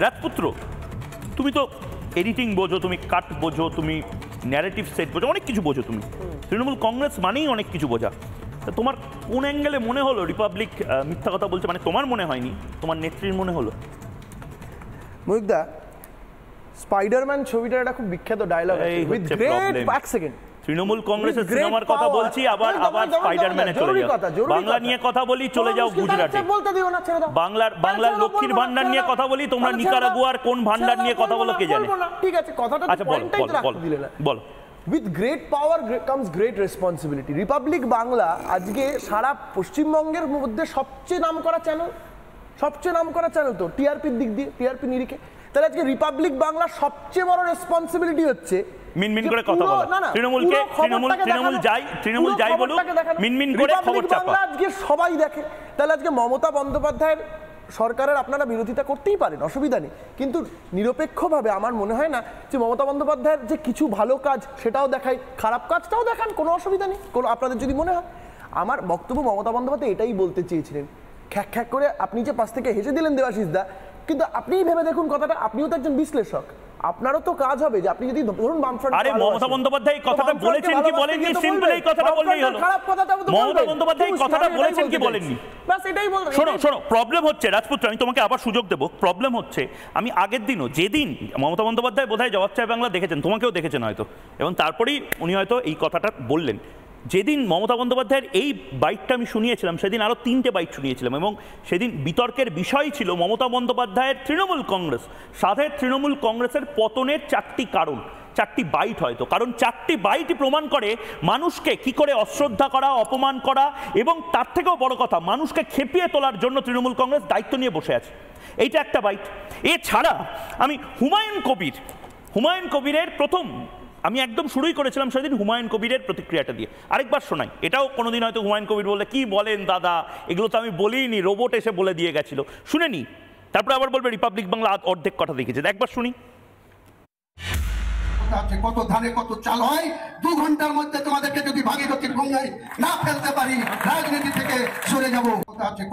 রাজপুত্র, তুমি তো এডিটিং বোঝো, তুমি কাট বোঝো, তুমি ন্যারেটিভ সেট বোঝো, অনেক কিছু বোঝো তুমি। তৃণমূল কংগ্রেস মানেই অনেক কিছু বোঝা। তোমার কোন অ্যাঙ্গেলে মনে হলো রিপাবলিক মিথ্যা কথা বলছে? মানে তোমার মনে হয়নি, তোমার নেত্রীর মনে হলো? মহিকদা, স্পাইডারম্যান ছবিটার একটা খুব বিখ্যাত ডায়লগ আছে, উইথ গ্রেট এক সেকেন্ড তৃণমূল কংগ্রেসের সিনেমার কথা বলছি, আবার স্পাইডারম্যানে চলে যাও। বাংলা নিয়ে কথা বলি, চলে যাও গুজরাটে। বাংলার লক্ষ্মীর ভান্ডার নিয়ে কথা বলি, তোমরা নিকারাগুয়ার কোন ভান্ডার নিয়ে কথা বলো কে জানে। ঠিক আছে, কথাটা আচ্ছা বলো। With great power comes great responsibility. Republic Bangla আজকে সারা পশ্চিমবঙ্গের মধ্যে সবচেয়ে নামকরা চ্যানেল তো টিআরপির দিক দিয়ে, টিআরপি নিরিখে। তাহলে আজকে রিপাবলিক বাংলার সবচেয়ে বড় রেসপন্সিবিলিটি হচ্ছে মিনমিন করে কথা বলা। তৃণমূল যাই বলুক, মিনমিন করে খবর চাপা। আজকে সবাই দেখে। তাহলে আজকে মমতা বন্দ্যোপাধ্যায়ের সরকারের আপনারা বিরোধিতা করতেই পারেন, অসুবিধা নেই, কিন্তু নিরপেক্ষভাবে আমার মনে হয় না যে মমতা বন্দ্যোপাধ্যায়ের যে কিছু ভালো কাজ সেটাও দেখায়, খারাপ কাজটাও দেখান, কোনো অসুবিধা নেই কোনো, আপনাদের যদি মনে হয়। আমার বক্তব্য মমতা বন্দ্যোপাধ্যায় এটাই বলতে চেয়েছিলেন। খ্যাক খ্যাক করে আপনি যে পাশ থেকে হেসে দিলেন দেবাশিস দা, কিন্তু আপনিই ভেবে দেখুন কথাটা, আপনিও তো একজন বিশ্লেষক, আপনারও তো কাজ হবে যে আপনি যদি ধরুন বামফ্রন্ট। আরে মমতা বন্দ্যোপাধ্যায় কথাটা বলেছেন কি বলেননি, সিম্পল এই কথাটা বললেই হলো। মমতা বন্দ্যোপাধ্যায় কথাটা বলেছেন কি বলেননি, বাস এটাই বলতে। শোনো, প্রবলেম হচ্ছে রাজপুত্র, আমি তোমাকে আবার সুযোগ দেবো। প্রবলেম হচ্ছে আমি আগের দিনও, যেদিন মমতা বন্দ্যোপাধ্যায় বোধহয় জবাব চায় বাংলা দেখেছেন, তোমাকেও দেখেছেন হয়তো, এবং তারপরেই উনি হয়তো এই কথাটা বললেন। যেদিন মমতা বন্দ্যোপাধ্যায়ের এই বাইটটা আমি শুনিয়েছিলাম, সেদিন আরও 3টে বাইট শুনিয়েছিলাম, এবং সেদিন বিতর্কের বিষয় ছিল মমতা বন্দ্যোপাধ্যায়ের তৃণমূল কংগ্রেস, সাধের তৃণমূল কংগ্রেসের পতনের 4টি কারণ, 4টি বাইট হয়তো, কারণ 4টি বাইটই প্রমাণ করে মানুষকে কি করে অশ্রদ্ধা করা, অপমান করা, এবং তার থেকেও বড় কথা, মানুষকে খেপিয়ে তোলার জন্য তৃণমূল কংগ্রেস দায়িত্ব নিয়ে বসে আছে। এইটা একটা বাইট। এছাড়া আমি হুমায়ুন কবিরের প্রথম, আমি একদম শুরুই করেছিলাম সেদিন হুমায়ুন কবিরের প্রতিক্রিয়াটা দিয়ে। আরেকবার শোনাই, এটাও কোনোদিন হয়তো হুমায়ুন কবির বললে কি বলেন দাদা, এগুলো তো আমি বলিনি, রোবট এসে বলে দিয়ে গেছিল, শুনে নি, তারপরে আবার বলবে রিপাবলিক বাংলা অর্ধেক কথা দেখেছে। একবার শুনি। কত ধানে কত চাল হয়, 2 ঘন্টার মধ্যে তোমাদেরকে যদি ভাগীরথীর গঙ্গায় না ফেলতে পারি, রাজনীতি থেকে সরে যাব।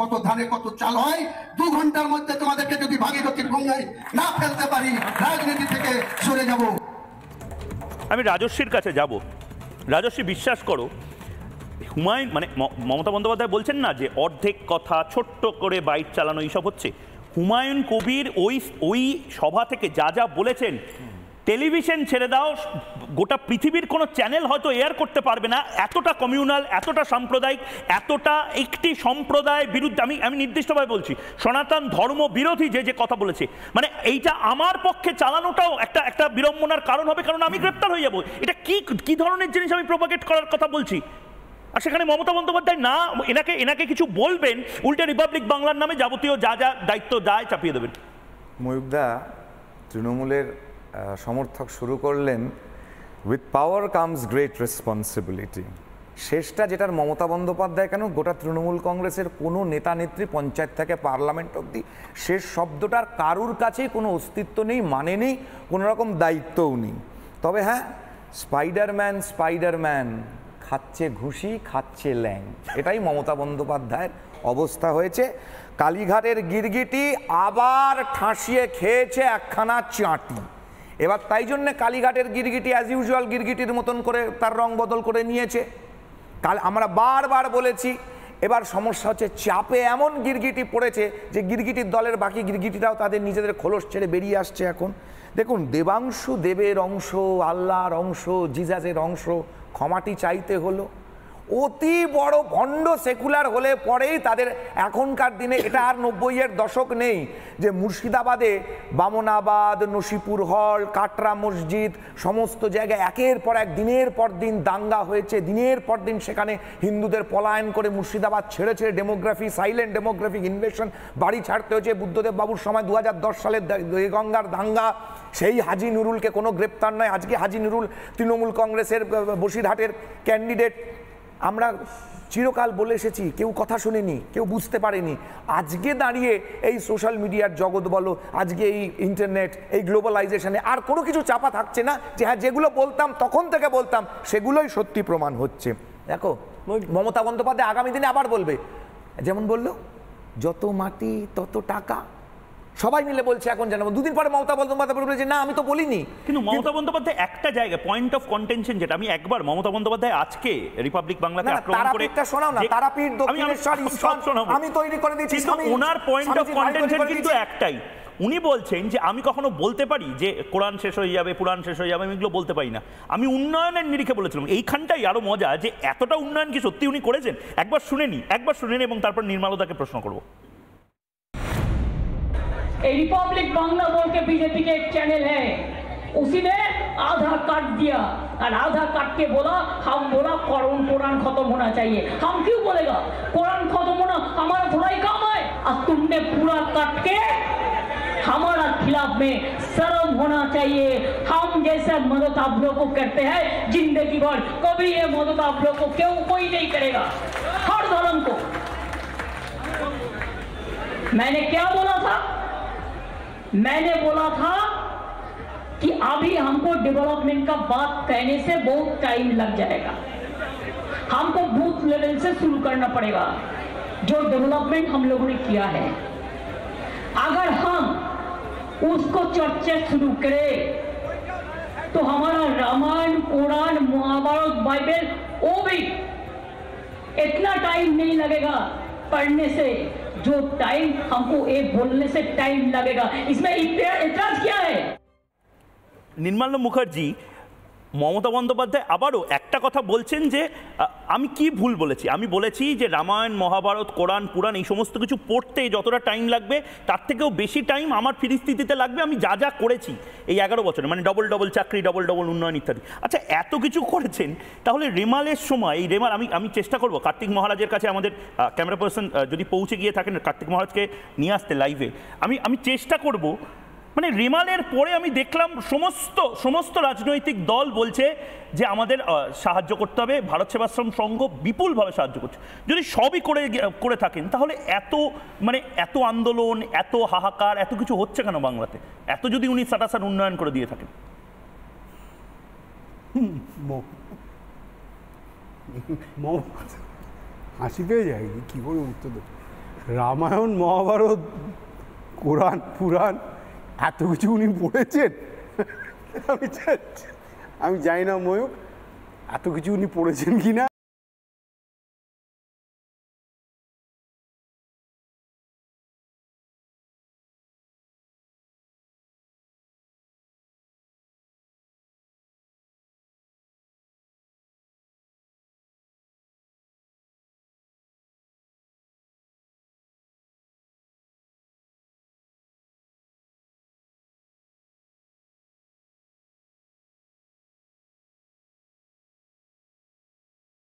কত ধানে কত চাল হয়, 2 ঘন্টার মধ্যে তোমাদেরকে যদি ভাগীরথীর গঙ্গায় না ফেলতে পারি, রাজনীতি থেকে সরে যাব। আমি রাজস্বীর কাছে যাব। রাজস্বী, বিশ্বাস করো, হুমায়ুন মানে মমতা বন্দ্যোপাধ্যায় বলছেন না যে অর্ধেক কথা, ছোট্ট করে বাইট চালানো, এইসব হচ্ছে। হুমায়ুন কবির ওই সভা থেকে যা বলেছেন, টেলিভিশন ছেড়ে দাও, গোটা পৃথিবীর কোনো চ্যানেল হয়তো এয়ার করতে পারবে না, এতটা কমিউনাল, এতটা সাম্প্রদায়িক, এতটা একটি সম্প্রদায়ের বিরুদ্ধে, আমি নির্দিষ্টভাবে বলছি, সনাতন ধর্ম বিরোধী যে কথা বলেছে, মানে এইটা আমার পক্ষে চালানোটাও একটা বিড়ম্বনার কারণ হবে, কারণ আমি গ্রেপ্তার হয়ে যাব। এটা কি ধরনের জিনিস আমি প্রোপাগেট করার কথা বলছি? আর সেখানে মমতা বন্দ্যোপাধ্যায় না এনাকে কিছু বলবেন, উল্টে রিপাবলিক বাংলার নামে যাবতীয় যা দায়িত্ব দায় চাপিয়ে দেবেন। ময়ূকদা, তৃণমূলের সমর্থক শুরু করলেন with power comes great responsibility. শেষটা যেটার মমতা বন্দ্যোপাধ্যায় কেন, গোটা তৃণমূল কংগ্রেসের কোনো নেতা নেত্রী পঞ্চায়েত থেকে পার্লামেন্ট অবধি শেষ শব্দটার কারুর কাছেই কোনো অস্তিত্ব নেই, মানে নেই, কোনো রকম দায়িত্বও নেই। তবে হ্যাঁ, স্পাইডারম্যান খাচ্ছে ঘুষি, খাচ্ছে ল্যাং, এটাই মমতা বন্দ্যোপাধ্যায়ের অবস্থা হয়েছে। কালীঘাটের গিরগিটি আবার ঠাসিয়ে খেয়েছে একখানা চাঁটি। এবার তাই জন্যে কালীঘাটের গিরগিটি অ্যাজ ইউজুয়াল গিরগিটির মতন করে তার রং বদল করে নিয়েছে। আমরা বারবার বলেছি, এবার সমস্যা হচ্ছে চাপে এমন গিরগিটি পড়েছে যে গিরগিটির দলের বাকি গিরগিটিরাও তাদের নিজেদের খোলস ছেড়ে বেরিয়ে আসছে। এখন দেখুন, দেবাংশু দেবের অংশ, আল্লাহর অংশ, জিজাসের অংশ, ক্ষমাটি চাইতে হলো। অতি বড় ভণ্ড সেকুলার হলে পরেই তাদের এখনকার দিনে, এটা আর 90-এর দশক নেই যে মুর্শিদাবাদে বামনাবাদ, নসিপুর হল, কাটরা মসজিদ, সমস্ত জায়গায় একের পর এক দিনের পর দিন দাঙ্গা হয়েছে, দিনের পর দিন সেখানে হিন্দুদের পলায়ন করে মুর্শিদাবাদ ছেড়ে ডেমোগ্রাফি, সাইলেন্ট ডেমোগ্রাফিক ইনভেশন, বাড়ি ছাড়তে হয়েছে। বুদ্ধদেব বাবুর সময় 2010 সালের গঙ্গার দাঙ্গা, সেই হাজি নুরুলকে কোনো গ্রেপ্তার নয়। আজকে হাজি নুরুল তৃণমূল কংগ্রেসের বসিরহাটের ক্যান্ডিডেট। আমরা চিরকাল বলে এসেছি, কেউ কথা শোনেনি, কেউ বুঝতে পারেনি। আজকে দাঁড়িয়ে এই সোশ্যাল মিডিয়ার জগৎ বলো, আজকে এই ইন্টারনেট, এই গ্লোবালাইজেশনে আর কোনো কিছু চাপা থাকছে না যে হ্যাঁ যেগুলো বলতাম তখন থেকে বলতাম সেগুলোই সত্যি প্রমাণ হচ্ছে। দেখো, মমতা বন্দ্যোপাধ্যায় আগামী দিনে আবার বলবে, যেমন বললো, যত মাটি তত টাকা, সবাই মিলে বলছে এখন জানাবো, দুদিন পরে মমতা বন্দ্যোপাধ্যায় বলেছে না আমি তো বলিনি। কিন্তু মমতা বন্দ্যোপাধ্যায় একটা জায়গা পয়েন্ট অফ কন্টেনশন, যেটা আমি একবার মমতা বন্দ্যোপাধ্যায় আজকে রিপাবলিক বাংলাতে আক্রমণ করে শোনাও না, তারাপীঠ দক্ষিণেশ্বর ইস্কন আমি তৈরি করে দিয়েছি, কিন্তু ওনার পয়েন্ট অফ কন্টেনশন কিন্তু একটাই, উনি বলছেন যে আমি কখনো বলতে পারি যে কোরআন শেষ হয়ে যাবে, পুরাণ শেষ হয়ে যাবে, আমি এগুলো বলতে পারি না, আমি উন্নয়নের নিরিখে বলেছিলাম। এইখানটাই আরো মজা যে এতটা উন্নয়ন কি সত্যি উনি করেছেন, একবার শুনে এবং তারপর निर्मलताকে प्रश्न করব। रिपब्लिक बांग्ला बोल के बीजेपी के एक चैनल है, उसी ने आधा काट दिया और आधा काट के बोला हम बोला कुरान खत्म होना चाहिए। हम क्यों बोलेगा कुरान खत्म होना हमारा थोड़ा ही काम है, और तुमने पूरा काट के हमारा खिलाफ में शर्म होना चाहिए। हम जैसे मदद आप लोग को करते हैं जिंदगी भर, कभी ये मदद आप लोग को क्यों कोई नहीं करेगा, हर धर्म को। मैंने क्या बोला था, मैंने बोला था कि अभी हमको डेवलपमेंट का बात कहने से बहुत टाइम लग जाएगा, हमको बूथ लेवल से शुरू करना पड़ेगा। जो डेवलपमेंट हम लोगों ने किया है अगर हम उसको चर्चा शुरू करें तो हमारा रामायण कुरान महाभारत बाइबल वो भी इतना टाइम नहीं लगेगा पढ़ने से, जो टाइम हमको ये बोलने से टाइम लगेगा। इसमें इतराज क्या है? निर्मला मुखर्जी মমতা বন্দ্যোপাধ্যায় আবারও একটা কথা বলছেন যে আমি কি ভুল বলেছি, আমি বলেছি যে রামায়ণ মহাভারত কোরআন পুরাণ এই সমস্ত কিছু পড়তে যতটা টাইম লাগবে তার থেকেও বেশি টাইম আমার ফিরিস্তিতে লাগবে আমি যা যা করেছি এই 11 বছরে, মানে ডবল ডবল চাকরি, ডবল ডবল উন্নয়ন ইত্যাদি। আচ্ছা এত কিছু করেছেন, তাহলে রেমালের সময় এই রেমাল আমি চেষ্টা করব কার্তিক মহারাজের কাছে, আমাদের ক্যামেরা পার্সন যদি পৌঁছে গিয়ে থাকেন কার্তিক মহারাজকে নিয়ে আসতে লাইভে, আমি চেষ্টা করব। মানে রেমালের পরে আমি দেখলাম সমস্ত রাজনৈতিক দল বলছে যে আমাদের সাহায্য করতে হবে, ভারত সেবাশ্রম সংঘ বিপুলভাবে সাহায্য করছে। যদি সবই করে থাকেন তাহলে এত আন্দোলন, এত হাহাকার, এত কিছু হচ্ছে কেন বাংলাতে, এত যদি উনি সাটাসাট উন্নয়ন করে দিয়ে থাকেন? হাসি পেয়ে যায়, কি করে উত্তর দেব। রামায়ণ মহাভারত কোরআন পুরাণ এত কিছু উনি পড়েছেন, আমি জানি না ময়ূক এত কিছু উনি পড়েছেন কিনা।